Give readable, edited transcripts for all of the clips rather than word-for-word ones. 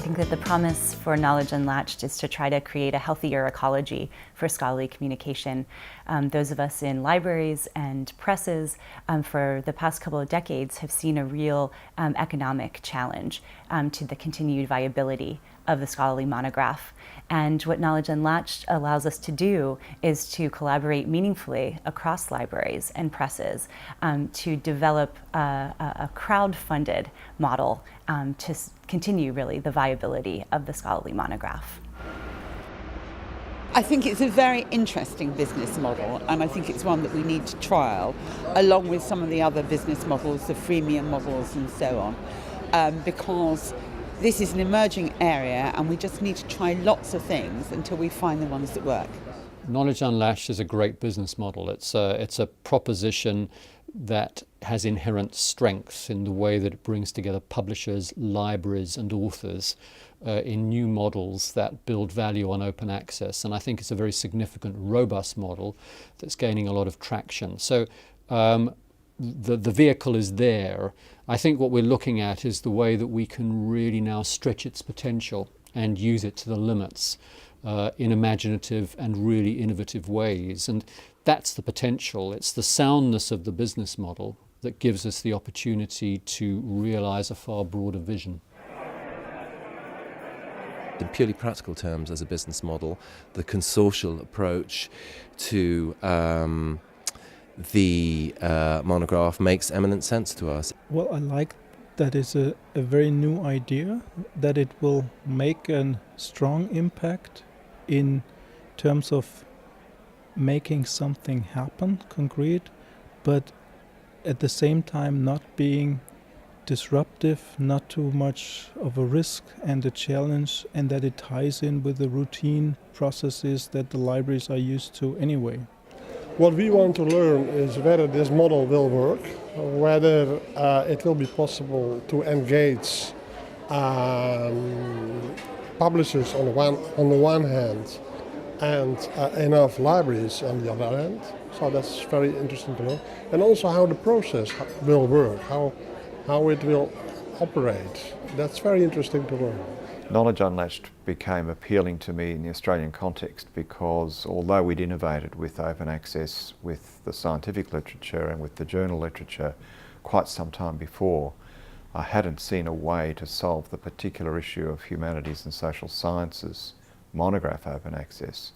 I think that the promise for Knowledge Unlatched is to try to create a healthier ecology for scholarly communication. Those of us in libraries and presses for the past couple of decades have seen a real economic challenge to the continued viability of the scholarly monograph. And what Knowledge Unlatched allows us to do is to collaborate meaningfully across libraries and presses to develop a crowd-funded model to continue really the viability of the scholarly monograph. I think it's a very interesting business model, and I think it's one that we need to trial along with some of the other business models, the freemium models and so on, because this is an emerging area and we just need to try lots of things until we find the ones that work. Knowledge Unlatched is a great business model. It's a proposition that has inherent strengths in the way that it brings together publishers, libraries and authors in new models that build value on open access. And I think it's a very significant, robust model that's gaining a lot of traction. So the vehicle is there. I think what we're looking at is the way that we can really now stretch its potential and use it to the limits in imaginative and really innovative ways. And that's the potential. It's the soundness of the business model that gives us the opportunity to realize a far broader vision. In purely practical terms, as a business model, the consortial approach to the monograph makes eminent sense to us. Well, I like that it's a very new idea, that it will make a strong impact in terms of making something happen, concrete, but at the same time not being disruptive, not too much of a risk and a challenge, and that it ties in with the routine processes that the libraries are used to anyway. What we want to learn is whether this model will work, whether it will be possible to engage publishers on the one hand and enough libraries on the other hand. So that's very interesting to know. And also how the process will work, how it will operate. That's very interesting to learn. Knowledge Unlatched became appealing to me in the Australian context because although we'd innovated with open access with the scientific literature and with the journal literature quite some time before, I hadn't seen a way to solve the particular issue of humanities and social sciences monograph open access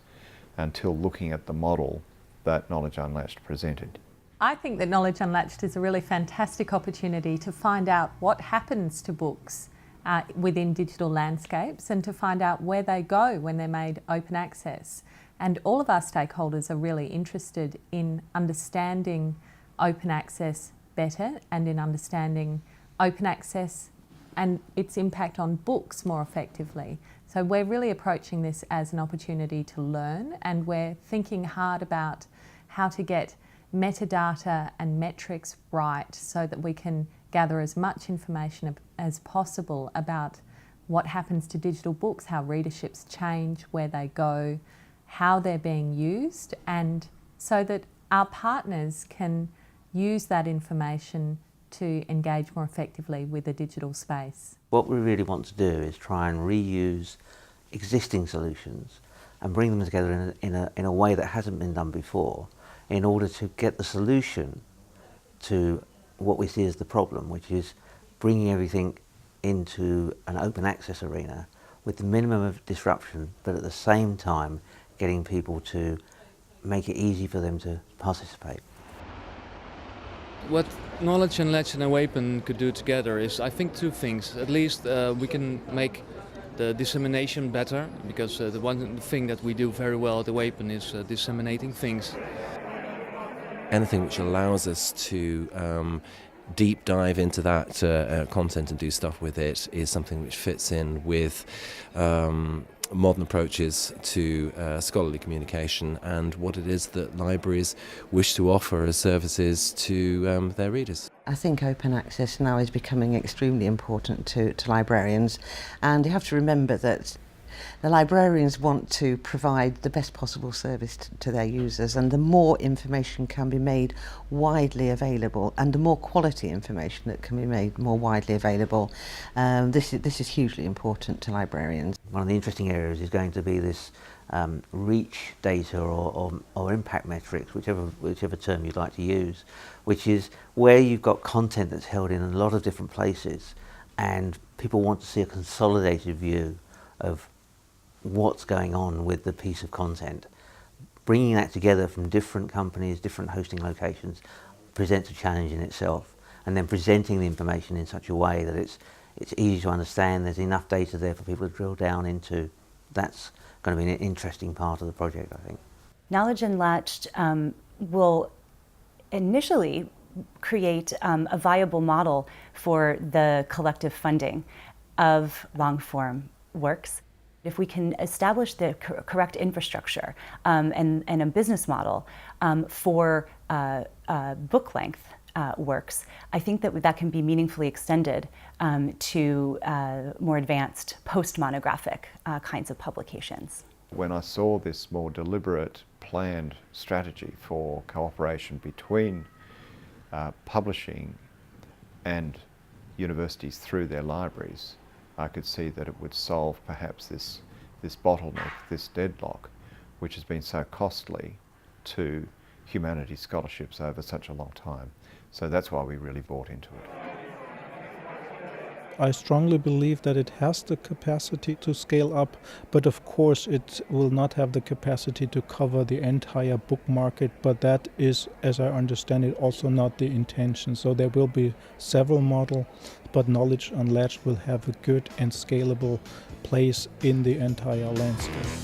until looking at the model that Knowledge Unlatched presented. I think that Knowledge Unlatched is a really fantastic opportunity to find out what happens to books within digital landscapes and to find out where they go when they're made open access. And all of our stakeholders are really interested in understanding open access better and in understanding open access and its impact on books more effectively. So we're really approaching this as an opportunity to learn, and we're thinking hard about how to get metadata and metrics right so that we can gather as much information as possible about what happens to digital books, how readerships change, where they go, how they're being used, and so that our partners can use that information to engage more effectively with the digital space. What we really want to do is try and reuse existing solutions and bring them together in a way that hasn't been done before, in order to get the solution to what we see as the problem, which is bringing everything into an open access arena with the minimum of disruption, but at the same time getting people to make it easy for them to participate. What Knowledge Unlatched and Awaken could do together is, I think, two things. At least we can make the dissemination better, because the one thing that we do very well at Awaken is disseminating things. Anything which allows us to deep dive into that content and do stuff with it is something which fits in with modern approaches to scholarly communication and what it is that libraries wish to offer as services to their readers. I think open access now is becoming extremely important to librarians, and you have to remember that The librarians want to provide the best possible service to their users, and the more information can be made widely available, and the more quality information that can be made more widely available, this is hugely important to librarians. One of the interesting areas is going to be this reach data or impact metrics, whichever term you'd like to use, which is where you've got content that's held in a lot of different places and people want to see a consolidated view of what's going on with the piece of content. Bringing that together from different companies, different hosting locations, presents a challenge in itself, and then presenting the information in such a way that it's easy to understand, there's enough data there for people to drill down into. That's going to be an interesting part of the project, I think. Knowledge Unlatched will initially create a viable model for the collective funding of long-form works. If we can establish the correct infrastructure and a business model for book-length works, I think that can be meaningfully extended to more advanced post-monographic kinds of publications. When I saw this more deliberate, planned strategy for cooperation between publishing and universities through their libraries, I could see that it would solve perhaps this bottleneck, this deadlock, which has been so costly to humanities scholarships over such a long time. So that's why we really bought into it. I strongly believe that it has the capacity to scale up, but of course it will not have the capacity to cover the entire book market, but that is, as I understand it, also not the intention. So there will be several models, but Knowledge Unlatched will have a good and scalable place in the entire landscape.